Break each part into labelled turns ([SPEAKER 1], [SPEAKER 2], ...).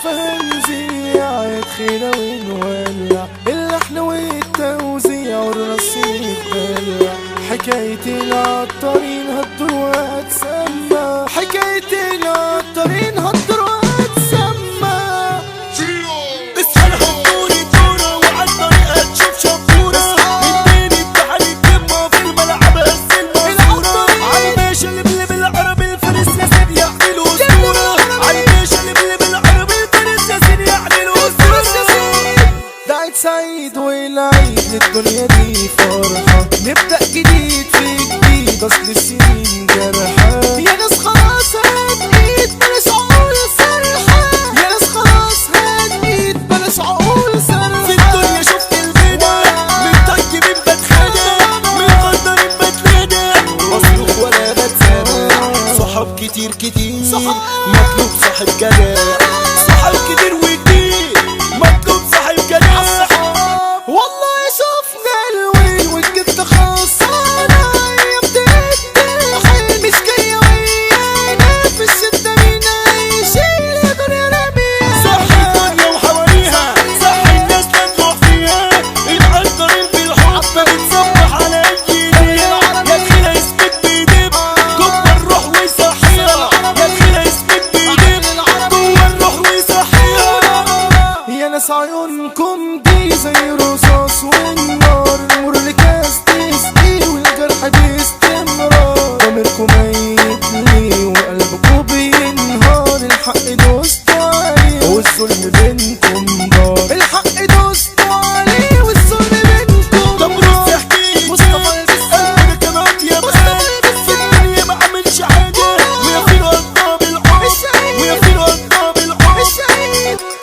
[SPEAKER 1] فهنذيع يدخينا ونولع اللحن والتوزيع والرصيد دلع. حكاية العطارين هتدور وهتسمع، حكاية العطارين هتدور وهتسمع.
[SPEAKER 2] اسهل هتدوري دورة وعالطريق هتشوف شبورة. الدين التحري الكمة في الملعب هز المنصورة. عالباشا اللي بالعربي الفارس ياسين يعني له أسطورة. عالباشا اللي بالعربي الفارس ياسين يعني له أسطورة.
[SPEAKER 1] ده عيد سعيد والعيد للدنيا دي فرحة، نبدأ جديد في جديد أصل السنين جرحة. يا ناس خلاص هنقيت بلاش عقول سرحة، يا ناس خلاص هنقيت بلاش عقول سرحة.
[SPEAKER 2] في الدنيا شفت الغنى من طيبين بتخانق من غدارين بتلانق. مصروف ولا بتسامح صحاب كتير مطلوب صاحب جدع. صحاب كتير وكتير مطلوب صاحب جدع.
[SPEAKER 1] والله شفنا الويل والجد خلصانة، يا بتتحل مش جاية ويانا في الشدة مين هيشيل يا دنيا رميها.
[SPEAKER 2] صح الدنيا وحواليها صح الناس لا تروح فيها. العطارين بالحب بتصبح على أي نية. يا تخيلها يثبت بيدب جوه الروح ويصحيها. يا تخيلها يثبت بيدب جوه الروح ويصحيها.
[SPEAKER 1] يا ناس عيونكم دي زي رصاص والنار، المر لكاس تسقي والجرح باستمرار. ضميركم ميت لي وقلبكم بينهار، الحق دوستوا عليه والظلم بينكم دار. الحق دوستوا عليه والظلم بينكم
[SPEAKER 2] طب روح احكي
[SPEAKER 1] مصطفى
[SPEAKER 2] انا كمان يا بقى في الدنيا ما عملش حاجة. ويا فين قضى بالحب ويا فين قضى بالحب.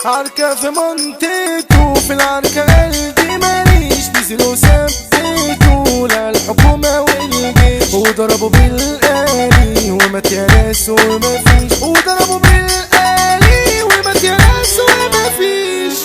[SPEAKER 1] عركة في منطقته في العركة قلبي ماليش نزل وثبته لا الحكومة والجيش. وضربوا بالآلي ومات يا ناس ومفيش، وضربوا بالآلي ومات يا ناس ومفيش.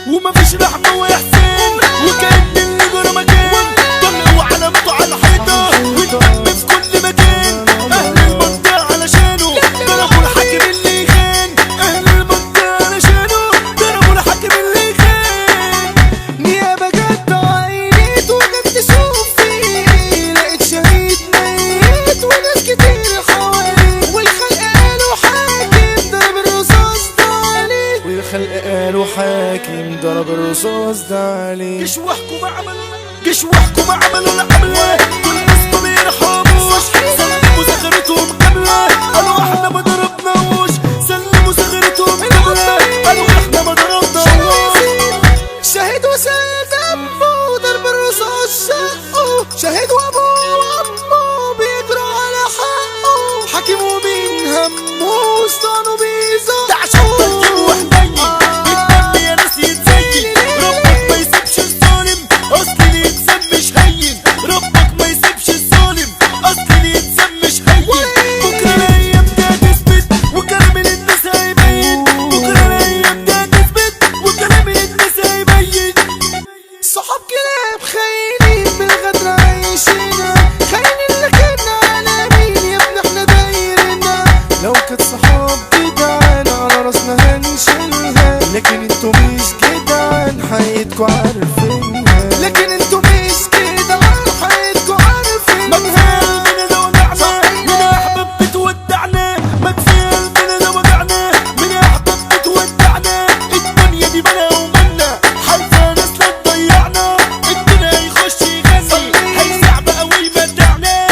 [SPEAKER 2] ومفيش رحمة وإحسان وكأن اللي جرى مكان. طلعوا علامته على الحيطة والدم في كل مكان. أهل المنطقة علشانه ضربوا الحاكم اللي خان. أهل المنطقة علشانه ضربوا الحاكم اللي خان.
[SPEAKER 1] نيابة جت عينيت وجت تشوف فيه، لقيت شهيد ميت وناس كتير حواليه. والخلق قالوا حاكم ضرب الرصاص ده عليه، والخلق قالوا حاكم ضرب الرصاص ده عليه.
[SPEAKER 2] جيش وحكم عملوا العملة. كل الناس ما بيرحموش سلموا زغرتهم قبله. قالوا احنا ما ضربناوش سلموا زغرتهم قبله. قالوا احنا ما ضربناوش.
[SPEAKER 1] شهيد وسال دمه ضرب الرصاص شقه، شهيد وابوه وامه بيجروا على حقه. حاكم ومين همه وسطانه بيزقه.
[SPEAKER 2] ده عشان تركيب وحنين بالدم يا ناس يتزين. ربك ما يسيبش الظالم اصل اللي يتسم مش هين. ربك ما يسيبش الظالم اصل اللي يتسم مش هين. بكره الايام دي هتثبت وكلام الناس هيبين. بكره الايام دي هتثبت وكلام الناس هيبين.
[SPEAKER 1] صحاب كلاب خاينين بالغدر عايشينا، خاينين لكن على مين يا ابني احنا دايرنا. لو كانت صحاب جدعان على راسنا هنشيلها، لكن انتوا مش جدعان حقيقتكوا عارفينها. لكن انتوا مش جدعان حقيقتكوا عارفينها.
[SPEAKER 2] ما كفاية قلبنا ده وجعنا من احباب بتودعنا. ما كفاية قلبنا ده وجعنا من احباب بتودعنا. الدنيا دي بلا ومنا حالفة ناس لا تضيعنا. الدنيا هيخش يغني هيسع بقى ويبدعنا.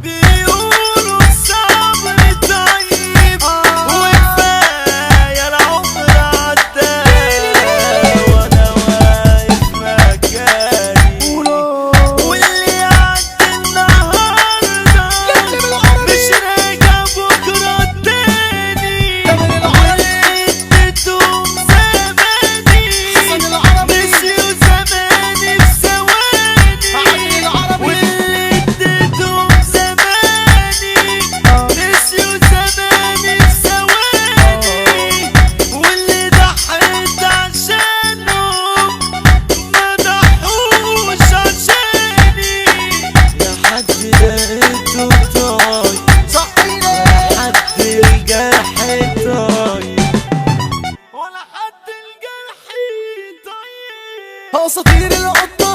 [SPEAKER 2] بيقولوا الصبر طيب وكفاية العمر عدى. وانا
[SPEAKER 1] اساطير القطة